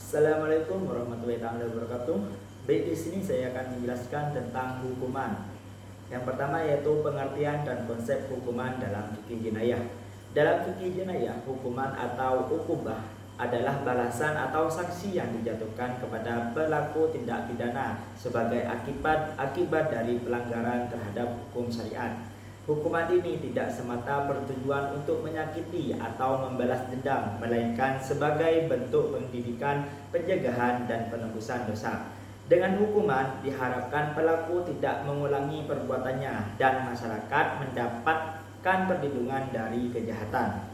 Assalamualaikum warahmatullahi wabarakatuh. Baik, di sini saya akan menjelaskan tentang hukuman. Yang pertama yaitu pengertian dan konsep hukuman dalam fikih jinayah. Dalam fikih jinayah, hukuman atau ukubah adalah balasan atau sanksi yang dijatuhkan kepada pelaku tindak pidana sebagai akibat dari pelanggaran terhadap hukum syariat. Hukuman ini tidak semata bertujuan untuk menyakiti atau membalas dendam, melainkan sebagai bentuk pendidikan, pencegahan, dan penebusan dosa. Dengan hukuman diharapkan pelaku tidak mengulangi perbuatannya dan masyarakat mendapatkan perlindungan dari kejahatan.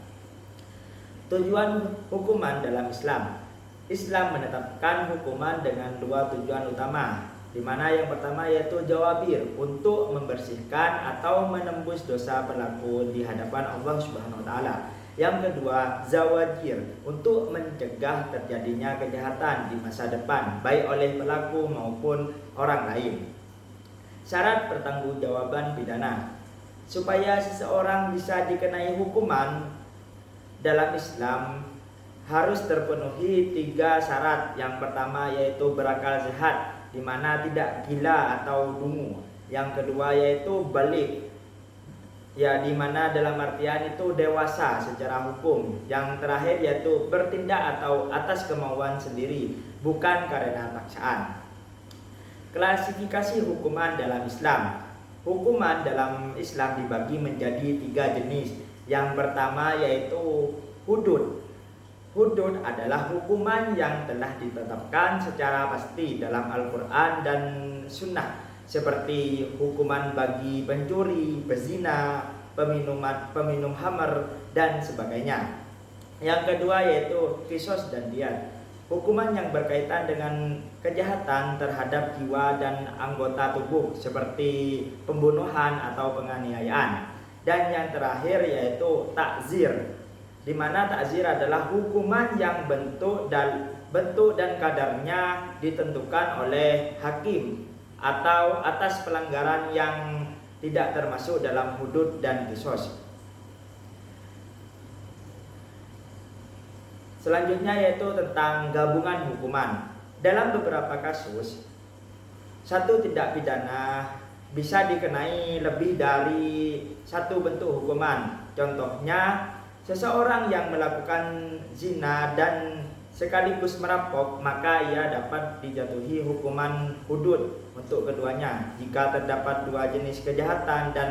Tujuan hukuman dalam Islam. Islam menetapkan hukuman dengan dua tujuan utama, di mana yang pertama yaitu jawabir, untuk membersihkan atau menembus dosa pelaku di hadapan Allah Subhanahu wa taala. Yang kedua, zawajir, untuk mencegah terjadinya kejahatan di masa depan baik oleh pelaku maupun orang lain. Syarat pertanggungjawaban pidana. Supaya seseorang bisa dikenai hukuman dalam Islam harus terpenuhi 3 syarat. Yang pertama yaitu berakal sehat, di mana tidak gila atau dungu. Yang kedua yaitu balik, ya, di mana dalam artian itu dewasa secara hukum. Yang terakhir yaitu bertindak atau atas kemauan sendiri, bukan karena paksaan. Klasifikasi hukuman dalam Islam. Hukuman dalam Islam dibagi menjadi 3 jenis. Yang pertama yaitu hudud. Hudud adalah hukuman yang telah ditetapkan secara pasti dalam Al-Quran dan Sunnah, seperti hukuman bagi pencuri, pezina, peminum khamr, dan sebagainya. Yang kedua yaitu qisas dan diyat, hukuman yang berkaitan dengan kejahatan terhadap jiwa dan anggota tubuh, seperti pembunuhan atau penganiayaan. Dan yang terakhir yaitu takzir, di mana takzir adalah hukuman yang bentuk dan kadarnya ditentukan oleh hakim atau atas pelanggaran yang tidak termasuk dalam hudud dan qisas. Selanjutnya yaitu tentang gabungan hukuman. Dalam beberapa kasus, satu tindak pidana bisa dikenai lebih dari satu bentuk hukuman. Contohnya, seseorang yang melakukan zina dan sekaligus merampok, maka ia dapat dijatuhi hukuman hudud untuk keduanya. Jika terdapat 2 jenis kejahatan dan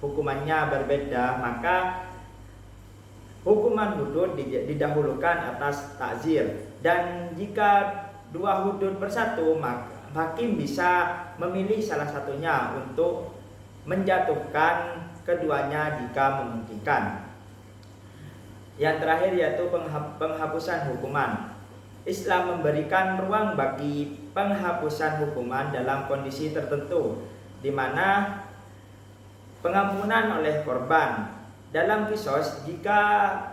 hukumannya berbeda, maka hukuman hudud didahulukan atas takzir. Dan jika 2 hudud bersatu, maka hakim bisa memilih salah satunya untuk menjatuhkan keduanya jika memungkinkan. Yang terakhir yaitu penghapusan hukuman. Islam memberikan ruang bagi penghapusan hukuman dalam kondisi tertentu, di mana pengampunan oleh korban. Dalam qisas, jika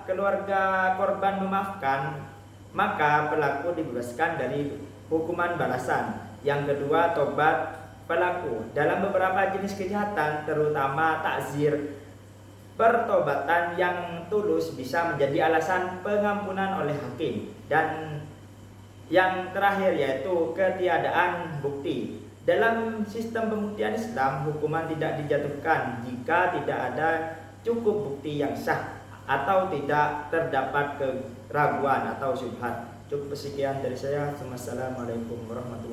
keluarga korban memaafkan, maka pelaku dibebaskan dari hukuman balasan. Yang kedua, tobat pelaku. Dalam beberapa jenis kejahatan, terutama takzir, pertobatan yang tulus bisa menjadi alasan pengampunan oleh hakim. Dan yang terakhir yaitu ketiadaan bukti. Dalam sistem pembuktian Islam, hukuman tidak dijatuhkan jika tidak ada cukup bukti yang sah atau tidak terdapat keraguan atau syubhat. Cukup sekian dari saya. Wassalamualaikum warahmatullahi wabarakatuh.